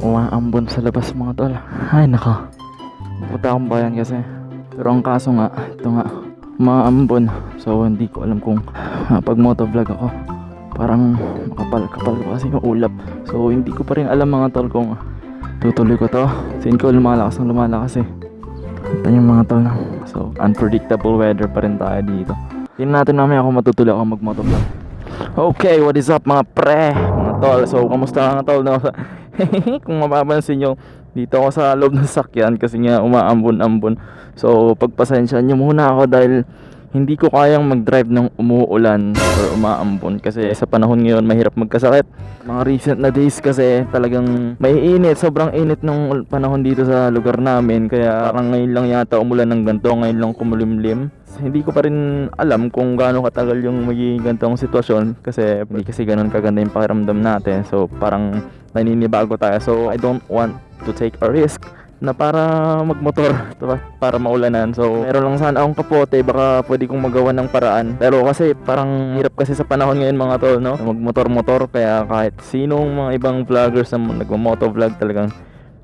umaambon sa labas mga tol. Ay nako, pupunta akong bayan kasi. Pero ang kaso nga, ito nga, umaambon. So hindi ko alam kung pag motovlog ako, parang makapal-kapal ko kasi yung ulap. So hindi ko pa rin alam mga tol kung tutuloy ko to. Sin ko lumalakas ng lumalakas eh. Ito yung mga tol. So unpredictable weather pa rin tayo dito. Tingnan natin mamaya kung matutuloy ako mag-motovlog. Okay, what is up mga pre, mga tol. So kamusta mga tol? No? Kung mapapansin nyo, dito ako sa loob ng sakyan kasi nga umaambon-ambon. So pagpasensya nyo muna ako dahil hindi ko kayang mag-drive ng umuulan or umaambon kasi sa panahon ngayon mahirap magkasakit. Mga recent na days kasi talagang may init, sobrang init ng panahon dito sa lugar namin. Kaya parang ngayon lang yata umulan ng ganito, ngayon lang kumulimlim. Hindi ko pa rin alam kung gaano katagal yung magiging ganitong sitwasyon kasi hindi kasi ganun kaganda yung pakiramdam natin. So parang naninibago tayo. So I don't want to take a risk na para magmotor, diba? Para maulanan. So meron lang sana akong kapote, baka pwede kong magawa ng paraan. Pero kasi parang hirap kasi sa panahon ngayon mga tol, no? Magmotor-motor, kaya kahit sinong mga ibang vloggers na nagmo-motovlog talagang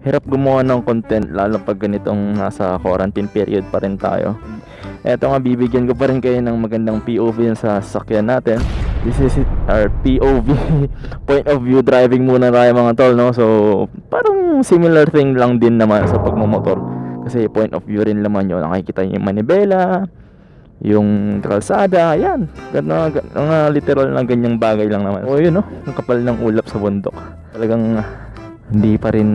hirap gumawa ng content, lalo pag ganitong nasa quarantine period pa rin tayo. Eto nga, bibigyan ko pa rin kayo ng magandang POV sa sasakyan natin. This is our POV, point of view driving muna tayo mga tol, no? So parang similar thing lang din naman sa pagmumotor. Kasi point of view rin naman yun. Nakikita yung manibela, yung kalsada, yan. Literal na ganyang bagay lang naman. O yun, no? Ang kapal ng ulap sa bundok. Talagang hindi pa rin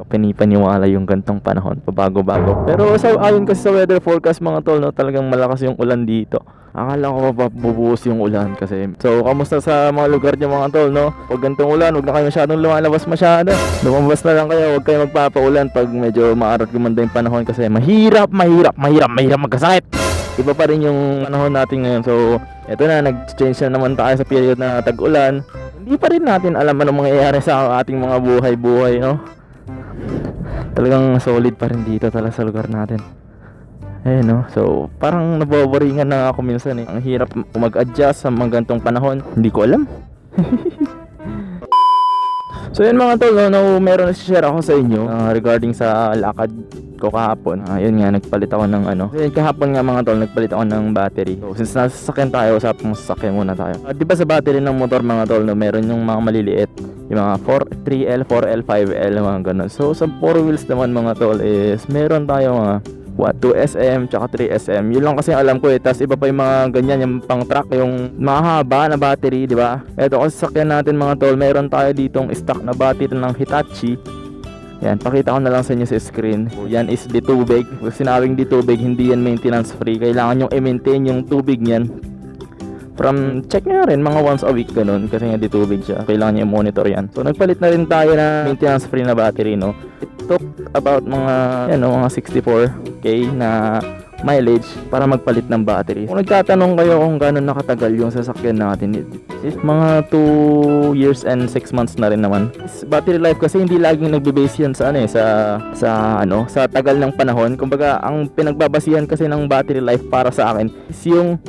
pinipaniwala yung gantong panahon, pabago-bago. Pero ayon kasi sa weather forecast mga tol, no, talagang malakas yung ulan dito. Akala ko pa bubuhos yung ulan kasi. So kamusta sa mga lugar niyo mga tol, no? Pag gantong ulan, huwag na kayo masyadong lumalabas masyado. Lumabas na lang kayo, huwag kayo magpapaulan pag medyo maarat gumanda yung panahon kasi mahirap magkasakit. Iba pa rin yung panahon natin ngayon. So eto na, nag-change na naman tayo sa period na tag-ulan. Hindi pa rin natin alam anong mangyayari sa ating mga buhay-buhay, no? Talagang solid pa rin dito talaga sa lugar natin. Ayun, no? So parang naboboringan na ako minsan eh. Ang hirap mag-adjust sa mga gantong panahon. Hindi ko alam. So yun mga tol, no, meron na share ako sa inyo regarding sa lakad ko kahapon. Yun nga, nagpalit ako ng ano. So, kahapon nga mga tol, nagpalit ako ng battery. So since nasasakyan tayo, usapin mo sasakyan muna tayo. Di ba sa battery ng motor mga tol, no, meron yung mga maliliit, yung mga 3L, 4L, 5L, mga ganun. So sa 4 wheels naman mga tol is meron tayo mga 2SM tsaka 3SM. Yun lang kasi alam ko eh. Tapos iba pa yung mga ganyan, yung pang truck, yung mahaba na battery, di ba? Ito kasi sakyan natin mga tol, meron tayo ditong stock na battery ng Hitachi. Yan, pakita ko na lang sa inyo sa screen. Yan is di tubig. Kung sinabing di tubig, hindi yan maintenance free. Kailangan yung i-maintain yung tubig niyan. From check nyo na rin mga once a week ganun, kasi nga di tubig siya. Kailangan nyo i-monitor yan. So nagpalit na rin tayo na maintenance free na battery, no. It took about mga mga 64k na mileage para magpalit ng battery. Kung nagtatanong kayo kung gano'n nakatagal yung sasakyan natin, it's mga 2 years and 6 months na rin naman. Battery life kasi hindi laging nagbe-base yan sa sa tagal ng panahon. Kumbaga ang pinagbabasihan kasi ng battery life para sa akin is yung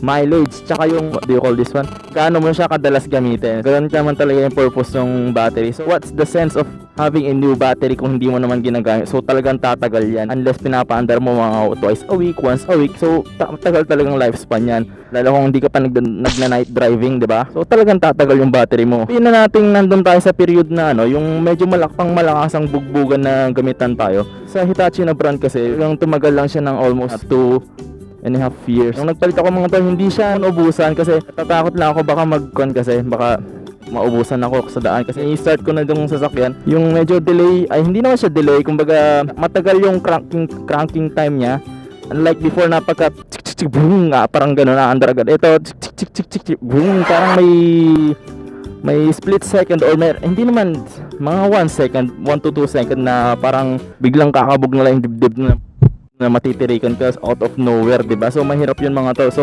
mileage, tsaka yung, what do you call this one? Gaano mo siya kadalas gamitin. Ganun naman talaga yung purpose ng battery. So what's the sense of having a new battery kung hindi mo naman ginagamit? So talagang tatagal yan unless pinapaandar mo mga twice a week, once a week. So tagal talagang lifespan yan. Lalo kung hindi ka pa nagna-night driving, di ba? So talagang tatagal yung battery mo. Pina natin nandun tayo sa period na yung medyo malakas ang bugbugan na gamitan tayo. Sa Hitachi na brand kasi, yung tumagal lang siya ng almost 2.5 years. Nung nagpalit ako mga tol, hindi siya naubusan kasi natatakot lang ako baka baka maubusan ako sa daan kasi i-start ko na yung sasakyan. Yung medyo delay, ay hindi naman siya delay, kumbaga matagal yung cranking time niya. Unlike before na pagka boom nga, parang gano'n na andar agad. Ito boom, parang may split second or hindi naman, mga 1 second, 1 to 2 second na parang biglang kakabog na lang yung dibdib na matitirikan ka out of nowhere, diba? So mahirap yun mga tol. So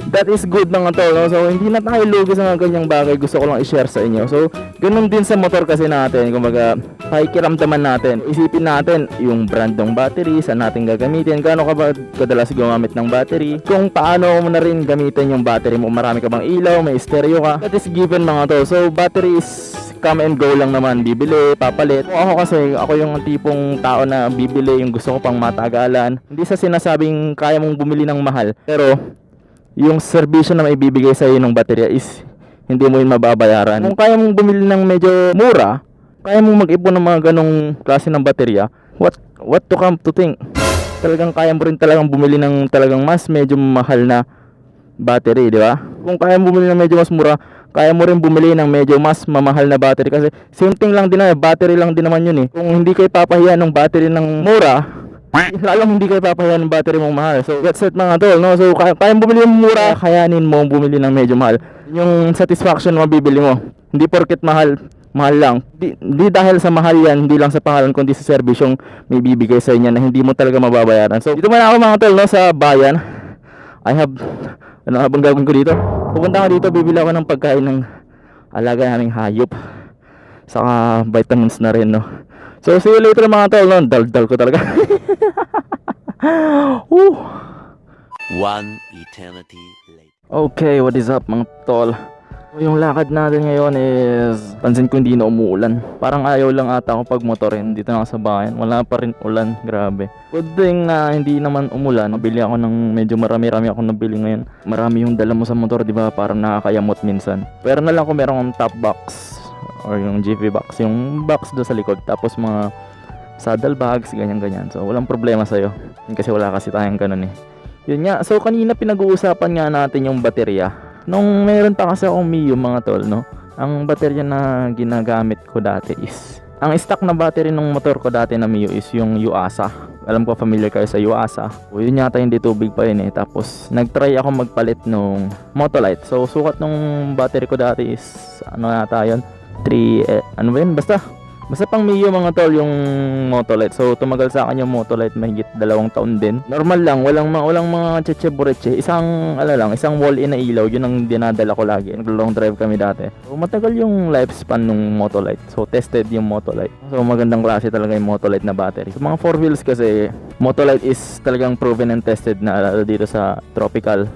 that is good mga tol, no? So hindi na tayo lugi sa mga ganyang bagay. Gusto ko lang i-share sa inyo. So ganun din sa motor kasi natin. Kumbaga pakikiramdaman natin. Isipin natin yung brand ng battery, saan natin gagamitin, gaano ka ba kadalas gumamit ng battery, kung paano mo na rin gamitin yung battery mo, marami ka bang ilaw, may stereo ka. That is given mga tol. So battery is come and go lang naman, bibili, papalit. Ako kasi, ako yung tipong tao na bibili, yung gusto ko pang matagalan. Hindi sa sinasabing kaya mong bumili ng mahal, pero yung serbisyo na may bibigay sa iyo ng baterya is hindi mo yun mababayaran. Kung kaya mong bumili ng medyo mura, kaya mong mag-ipon ng mga ganong klase ng baterya, what to come to think, talagang kaya mo rin talagang bumili ng talagang mas medyo mahal na battery, di ba? Kung kaya mo bumili ng medyo mas mura, kaya mo rin bumili ng medyo mas mamahal na battery, kasi same thing lang din na battery lang din naman yun eh. Kung hindi kayo papahiya ng battery ng mura, lalong hindi kayo papahiya ng battery mong mahal. So that's it mga tol, no? So kaya bumili ng mura, kayanin mo bumili ng medyo mahal. Yung satisfaction mo mabibili mo. Hindi porket mahal lang. Di dahil sa mahal yan, hindi lang sa pangalan, kundi sa serbisyong may bibigay sa inyo na hindi mo talaga mababayaran. So dito muna ako mga tol, no, sa bayan. I have, habang gagawin ko dito, pupunta ako dito, bibili ako ng pagkain ng alaga naming hayop, saka vitamins na rin, no. So see you later mga tol, no. Dal ko talaga. One eternity later. Okay, what is up mga tol? Yung lakad natin ngayon is, pansin ko hindi na umuulan. Parang ayaw lang ata ako pagmotorin dito na sa bayan. Wala pa rin ulan, grabe. Good thing na hindi naman umulan. Nabili ako ng medyo marami akong nabili ngayon. Marami yung dala mo sa motor, di ba? Parang nakakayamot minsan. Pero na lang kung meron top box or yung GV box, yung box do sa likod. Tapos mga saddle bags, ganyan. So walang problema sa'yo. Kasi wala kasi tayong ganun eh. Yun nga, so kanina pinag-uusapan nga natin yung baterya. Nung meron pa kasi akong Mio mga tol, no? Ang baterya na ginagamit ko dati is, ang stock na battery ng motor ko dati na Mio is yung UASA. Alam ko familiar kayo sa UASA. O yun yata hindi tubig pa yun eh. Tapos nagtry ako magpalit nung Motolite. So sukat nung battery ko dati is, ano yata yun? 3, ano ba yun? Basta pang Mio mga tol yung Motolite. So tumagal sa akin yung Motolite mahigit 2 taon din. Normal lang, walang mga cheche-bureche. Isang wall-in na ilaw, yun ang dinadala ko lagi. Nag-long drive kami dati. So matagal yung lifespan ng Motolite. So tested yung Motolite. So magandang klase talaga yung Motolite na battery. So mga 4 wheels kasi, Motolite is talagang proven and tested na lalo dito sa tropical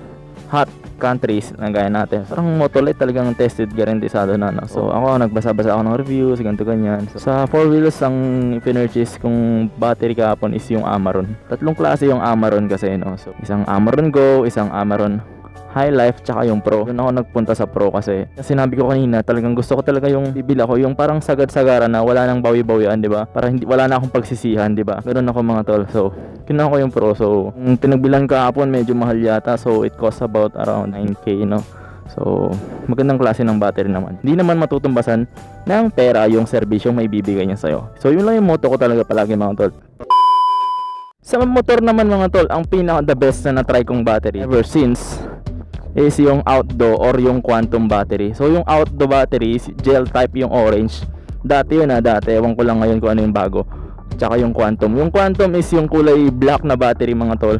hot countries na gaya natin. Parang Motolite talagang tested, garantisado na, no? So ako nagbasa-basa ako ng reviews, ganito ganyan. So, sa 4 wheels ang pinurchase kong battery kahapon is yung Amaron. 3 klase yung Amaron kasi, no? So isang Amaron Go, isang Amaron High Life, tsaka yung Pro. Doon ako nagpunta sa Pro kasi sinabi ko kanina, talagang gusto ko talaga yung bibila ko, yung parang sagad-sagara na wala nang bawi-bawian, di ba? Para wala na akong pagsisihan, di ba? Ganoon ako mga tol. So kinuha ko yung Pro. So pinagbilan kahapon medyo mahal yata. So it costs about around 9k, no? So magandang klase ng battery naman. Hindi naman matutumbasan ng pera yung serbisyong may bibigay niya sa'yo. So yun lang yung motto ko talaga palagi mga tol. Sa motor naman mga tol, ang pinaka the best na na-try kong battery ever since is yung outdo or yung quantum battery. So yung outdo battery is gel type, yung orange. Dati yun dati. Ewan ko lang ngayon kung ano yung bago. Tsaka yung quantum. Yung quantum is yung kulay black na battery mga tol.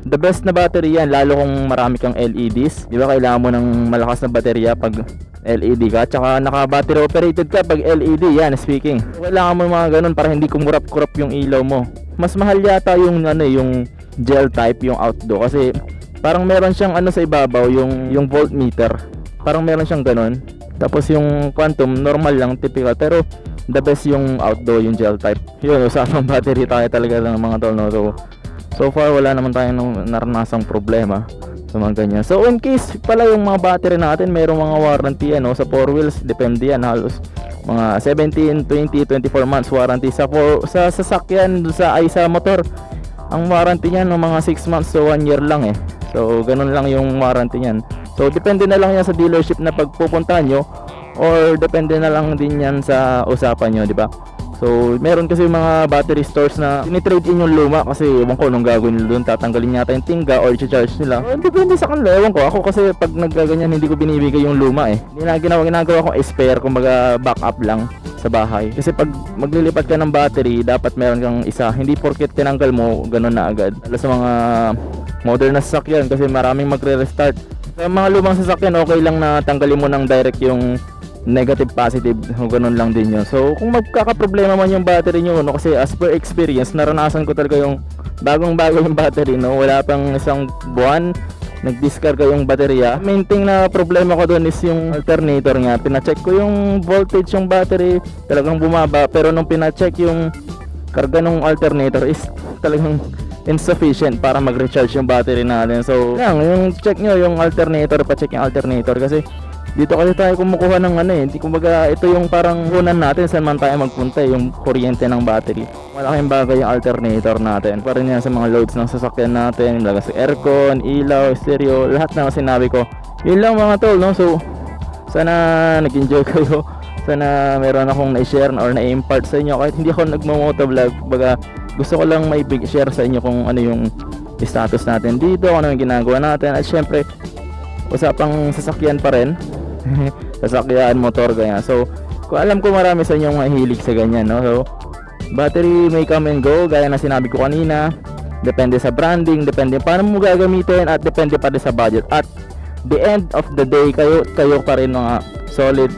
The best na battery yan, lalo kung marami kang LEDs. Di ba kailangan mo ng malakas na baterya pag LED ka. Tsaka naka battery operated ka pag LED. Yan, speaking. So, kailangan mo mga ganun para hindi kumurap-kurap yung ilaw mo. Mas mahal yata yung yung gel type, yung outdo, kasi parang meron siyang sa ibabaw, yung voltmeter. Parang meron siyang ganun. Tapos yung quantum normal lang, typical, pero the best yung outdo, yung gel type. Yun, usapang battery tayo talaga ng mga tol, no? So far wala naman tayong naranasang problema sa mga ganyan. So in case pala yung mga battery natin merong mga warranty sa 4 wheels, depende yan, halos mga 17, 20, 24 months warranty. Sa sasakyan, sa motor, ang warranty niyan mga 6 months to 1 year lang eh. So ganun lang yung warranty niyan. So depende na lang yan sa dealership na pagpupuntahan nyo, or depende na lang din yan sa usapan nyo, di ba? So meron kasi mga battery stores na tinitrade in yung luma kasi ewan ko nung gagawin nila doon, tatanggalin yata yung tingga or i-charge nila. Depende sa kanila, ewan ko. Ako kasi pag naggaganyan hindi ko binibigay yung luma eh. Ginagawa ko spare, kumbaga backup lang sa bahay. Kasi pag maglilipat ka ng battery, dapat meron kang isa. Hindi porket tinanggal mo, ganun na agad. Lalo sa mga modern na sasakyan kasi maraming magre-restart. Sa mga lumang sasakyan, okay lang na tanggalin mo ng direct yung negative positive, ganun lang din yun. So kung magkakaproblema man yung battery nyo, no, kasi as per experience, naranasan ko talaga yung bagong-bago yung battery, no, wala pang isang buwan nag-discard yung baterya. Main thing na problema ko doon is yung alternator nga. Pina-check ko yung voltage yung battery, talagang bumaba, pero nung pina-check yung karga ng alternator is talagang insufficient para mag-recharge yung battery natin. So lang, yung check nyo yung alternator, pa-check yung alternator, kasi dito kasi tayo kumukuha ng hindi kumbaga ito yung parang hunan natin saan man tayo magpunta, yung kuryente ng battery. Malaking bagay yung alternator natin para niya sa mga loads ng sasakyan natin, laga sa aircon, ilaw, stereo, lahat na sinabi ko. Yun lang mga tol, no? So sana nag-enjoy kayo, sana meron akong na-share or na-impart sa inyo kahit hindi ako nagmo-motovlog. Baga gusto ko lang may share sa inyo kung ano yung status natin dito, kung ano yung ginagawa natin, at syempre usapang sasakyan pa rin. Sasakyan, motor, ganyan. So kung alam ko marami sa inyong mahilig sa ganyan, no? So battery may come and go, gaya na sinabi ko kanina. Depende sa branding, depende paano mo gagamitin, at depende pa rin sa budget. At the end of the day, kayo pa rin mga solid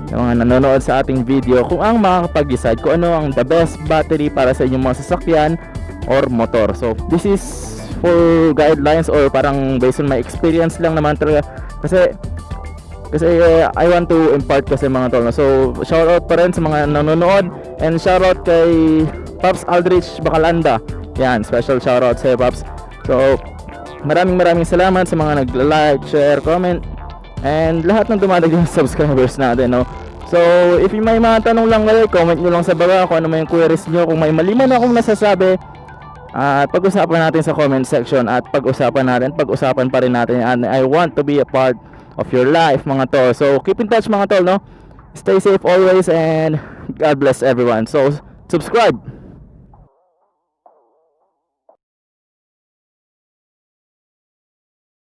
mga nanonood sa ating video kung ang makakapag-decide kung ano ang the best battery para sa inyong mga sasakyan or motor. So this is for guidelines or parang based on my experience lang naman talaga, kasi I want to impart kasi mga tol. So shoutout pa rin sa mga nanonood, and shoutout kay Pops Aldrich Bacalanda. Yan, special shoutout sa Pops. So maraming salamat sa mga nag-like, share, comment, and lahat ng dumadagdag subscribers natin, no? So if may mga tanong lang kayo, comment nyo lang sa baba kung ano may queries nyo, kung may mali man akong nasasabi, at pag-usapan natin sa comment section, at pag-usapan pa rin natin, and I want to be a part of your life mga tol. So keep in touch mga tol, no? Stay safe always, and God bless everyone. So subscribe.